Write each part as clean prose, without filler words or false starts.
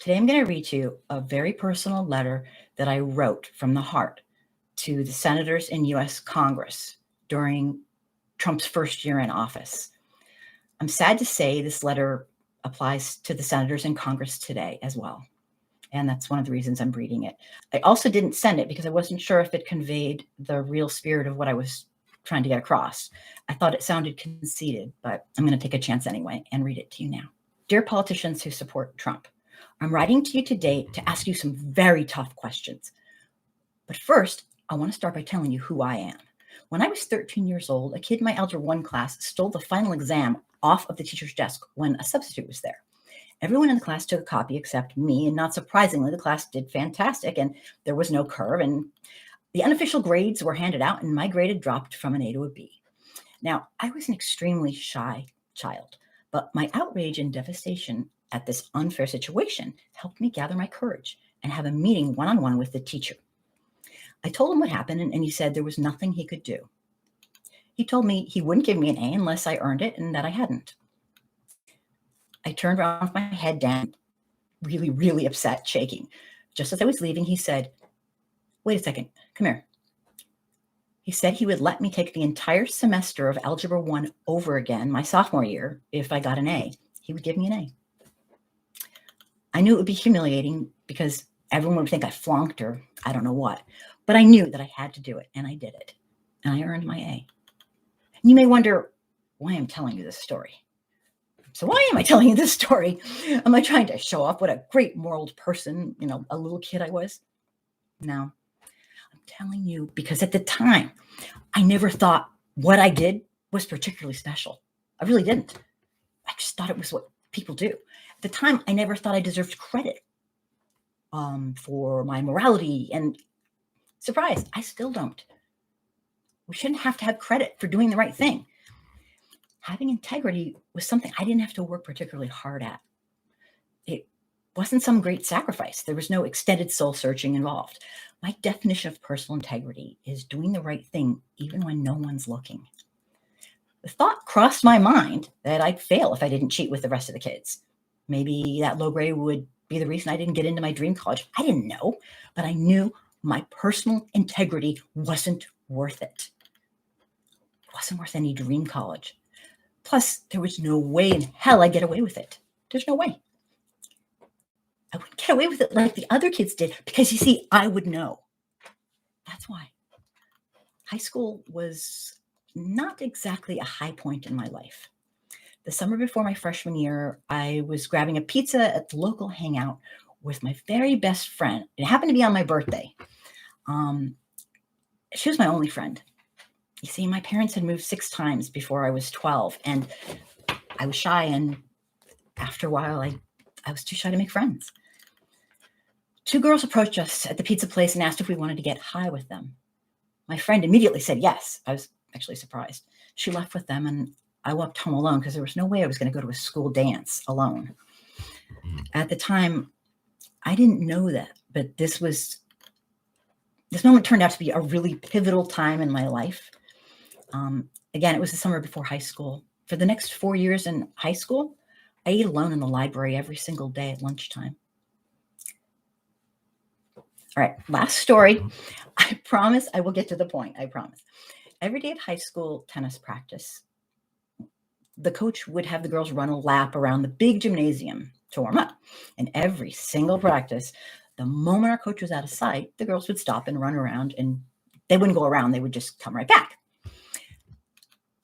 Today I'm going to read to you a very personal letter that I wrote from the heart to the senators in U.S. Congress during Trump's first year in office. I'm sad to say this letter applies to the senators in Congress today as well. And that's one of the reasons I'm reading it. I also didn't send it because I wasn't sure if it conveyed the real spirit of what I was trying to get across. I thought it sounded conceited, but I'm going to take a chance anyway and read it to you now. Dear politicians who support Trump, I'm writing to you today to ask you some very tough questions. But first, I want to start by telling you who I am. When I was 13 years old, a kid in my Algebra 1 class stole the final exam off of the teacher's desk when a substitute was there. Everyone in the class took a copy except me, and not surprisingly, the class did fantastic, and there was no curve, and the unofficial grades were handed out, and my grade had dropped from an A to a B. Now, I was an extremely shy child, but my outrage and devastation at this unfair situation helped me gather my courage and have a meeting one-on-one with the teacher. I told him what happened, and he said there was nothing he could do. He told me he wouldn't give me an A unless I earned it and that I hadn't. I turned around with my head down, really, really upset, shaking. Just as I was leaving, he said, "Wait a second, come here." He said he would let me take the entire semester of Algebra 1 over again my sophomore year if I got an A. He would give me an A. I knew it would be humiliating because everyone would think I flunked or I don't know what, but I knew that I had to do it, and I did it, and I earned my A. You may wonder why I'm telling you this story. So why am I telling you this story? Am I trying to show off what a great moral person, a little kid I was? No, I'm telling you because at the time, I never thought what I did was particularly special. I really didn't. I just thought it was what people do. At the time, I never thought I deserved credit for my morality, and surprise, I still don't. We shouldn't have to have credit for doing the right thing. Having integrity was something I didn't have to work particularly hard at. It wasn't some great sacrifice. There was no extended soul searching involved. My definition of personal integrity is doing the right thing even when no one's looking. The thought crossed my mind that I'd fail if I didn't cheat with the rest of the kids. Maybe that low grade would be the reason I didn't get into my dream college. I didn't know, but I knew my personal integrity wasn't worth it. It wasn't worth any dream college. Plus, there was no way in hell I'd get away with it. There's no way. I wouldn't get away with it like the other kids did because, you see, I would know. That's why. High school was not exactly a high point in my life. The summer before my freshman year, I was grabbing a pizza at the local hangout with my very best friend. It happened to be on my birthday. She was my only friend. You see, my parents had moved 6 times before I was 12, and I was shy, and after a while, I was too shy to make friends. 2 girls approached us at the pizza place and asked if we wanted to get high with them. My friend immediately said yes. I was actually surprised. She left with them, and I walked home alone because there was no way I was going to go to a school dance alone. At the time, I didn't know that, but this moment turned out to be a really pivotal time in my life. Again, it was the summer before high school. For the next 4 years in high school, I ate alone in the library every single day at lunchtime. All right, last story. I promise I will get to the point. I promise. Every day at high school tennis practice, the coach would have the girls run a lap around the big gymnasium to warm up. And every single practice, the moment our coach was out of sight, the girls would stop and run around, and they wouldn't go around. They would just come right back.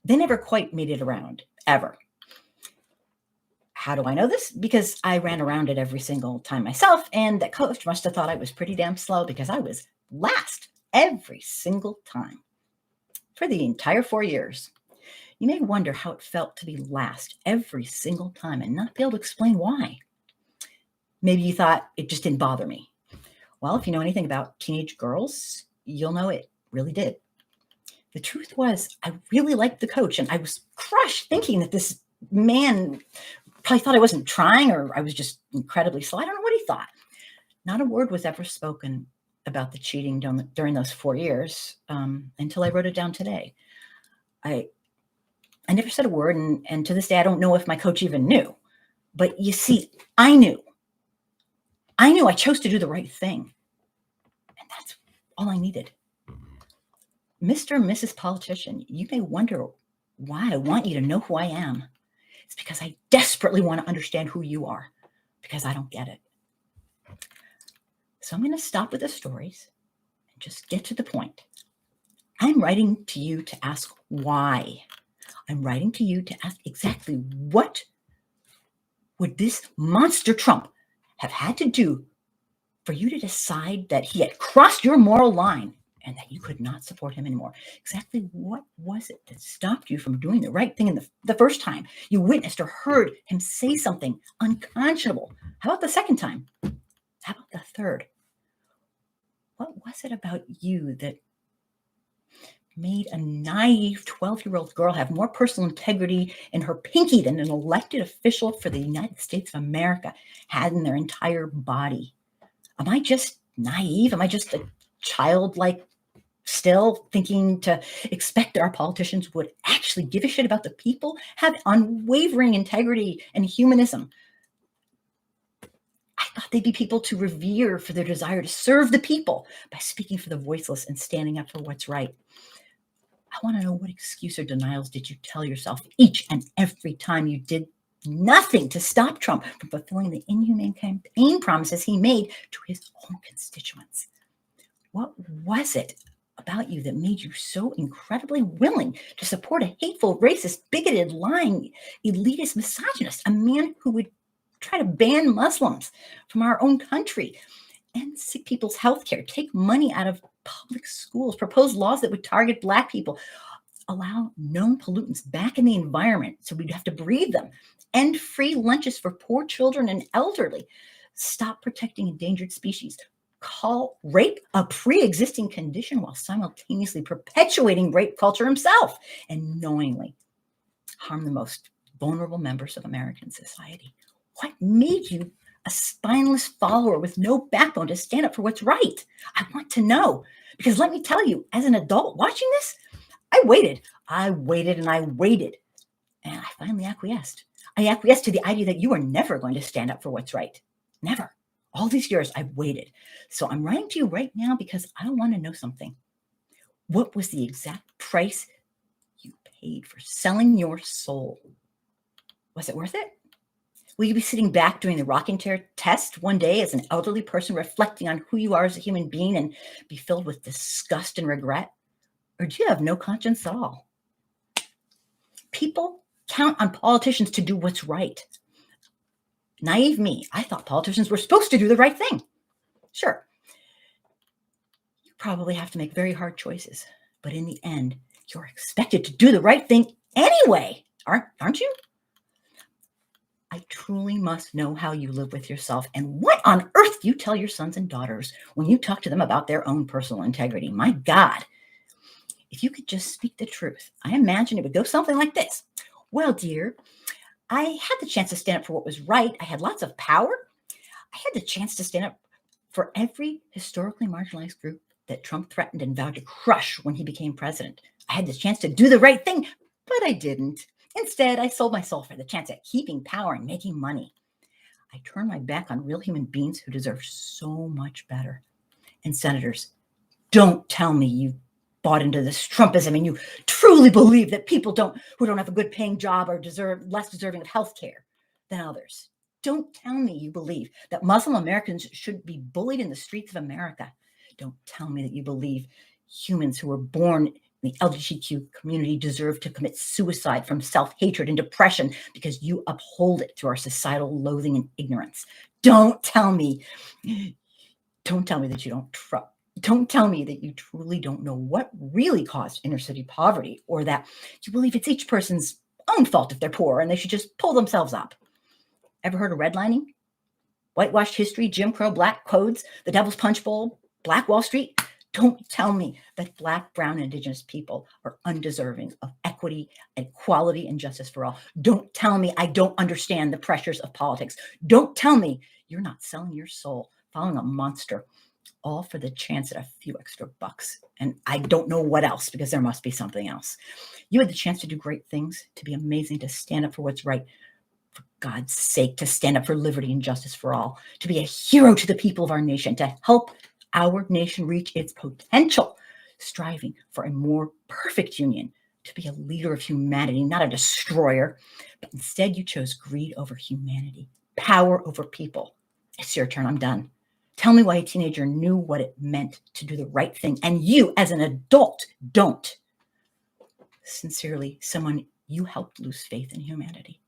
They never quite made it around, ever. How do I know this? Because I ran around it every single time myself, and that coach must have thought I was pretty damn slow because I was last every single time for the entire 4 years. You may wonder how it felt to be last every single time and not be able to explain why. Maybe you thought it just didn't bother me. Well, if you know anything about teenage girls, you'll know it really did. The truth was, I really liked the coach, and I was crushed thinking that this man probably thought I wasn't trying or I was just incredibly slow. I don't know what he thought. Not a word was ever spoken about the cheating during those 4 years until I wrote it down today. I never said a word, and to this day, I don't know if my coach even knew. But you see, I knew. I knew I chose to do the right thing. And that's all I needed. Mr. and Mrs. Politician, you may wonder why I want you to know who I am. It's because I desperately want to understand who you are, because I don't get it. So I'm going to stop with the stories and just get to the point. I'm writing to you to ask why. I'm writing to you to ask exactly what would this monster Trump have had to do for you to decide that he had crossed your moral line and that you could not support him anymore. Exactly what was it that stopped you from doing the right thing in the first time you witnessed or heard him say something unconscionable? How about the second time? How about the third? What was it about you that made a naive 12-year-old girl have more personal integrity in her pinky than an elected official for the United States of America had in their entire body? Am I just naive? Am I just a childlike still thinking to expect that our politicians would actually give a shit about the people, have unwavering integrity and humanism? I thought they'd be people to revere for their desire to serve the people by speaking for the voiceless and standing up for what's right. I want to know, what excuse or denials did you tell yourself each and every time you did nothing to stop Trump from fulfilling the inhumane campaign promises he made to his own constituents? What was it about you that made you so incredibly willing to support a hateful, racist, bigoted, lying, elitist misogynist, a man who would try to ban Muslims from our own country, end sick people's health care, take money out of public schools, propose laws that would target Black people, allow known pollutants back in the environment so we'd have to breathe them, end free lunches for poor children and elderly, stop protecting endangered species, call rape a pre-existing condition while simultaneously perpetuating rape culture himself, and knowingly harm the most vulnerable members of American society. What made you a spineless follower with no backbone to stand up for what's right? I want to know, because let me tell you, as an adult watching this, I waited, and I waited, and I finally acquiesced. I acquiesced to the idea that you are never going to stand up for what's right. Never. All these years I've waited. So I'm writing to you right now because I want to know something. What was the exact price you paid for selling your soul? Was it worth it? Will you be sitting back during the rocking chair test one day as an elderly person reflecting on who you are as a human being and be filled with disgust and regret? Or do you have no conscience at all? People count on politicians to do what's right. Naive me, I thought politicians were supposed to do the right thing. Sure, you probably have to make very hard choices, but in the end, you're expected to do the right thing anyway, aren't you? I truly must know how you live with yourself and what on earth you tell your sons and daughters when you talk to them about their own personal integrity. My God, if you could just speak the truth, I imagine it would go something like this. Well, dear, I had the chance to stand up for what was right. I had lots of power. I had the chance to stand up for every historically marginalized group that Trump threatened and vowed to crush when he became president. I had the chance to do the right thing, but I didn't. Instead, I sold my soul for the chance at keeping power and making money. I turned my back on real human beings who deserve so much better. And senators, don't tell me you bought into this Trumpism and you truly believe that people who don't have a good paying job are less deserving of health care than others. Don't tell me you believe that Muslim Americans should be bullied in the streets of America. Don't tell me that you believe humans who were born in the LGBTQ community deserve to commit suicide from self-hatred and depression because you uphold it through our societal loathing and ignorance. Don't tell me that you don't trust. Don't tell me that you truly don't know what really caused inner city poverty, or that you believe it's each person's own fault if they're poor and they should just pull themselves up. Ever heard of redlining? Whitewashed history, Jim Crow, black codes, the Devil's Punch Bowl, Black Wall Street? Don't tell me that Black, brown, and Indigenous people are undeserving of equity, equality, and justice for all. Don't tell me I don't understand the pressures of politics. Don't tell me you're not selling your soul, following a monster, all for the chance at a few extra bucks. And I don't know what else, because there must be something else. You had the chance to do great things, to be amazing, to stand up for what's right, for God's sake, to stand up for liberty and justice for all, to be a hero to the people of our nation, to help our nation reach its potential, striving for a more perfect union, to be a leader of humanity, not a destroyer. But instead, you chose greed over humanity, power over people. It's your turn. I'm done. Tell me why a teenager knew what it meant to do the right thing, and you, as an adult, don't. Sincerely, someone you helped lose faith in humanity.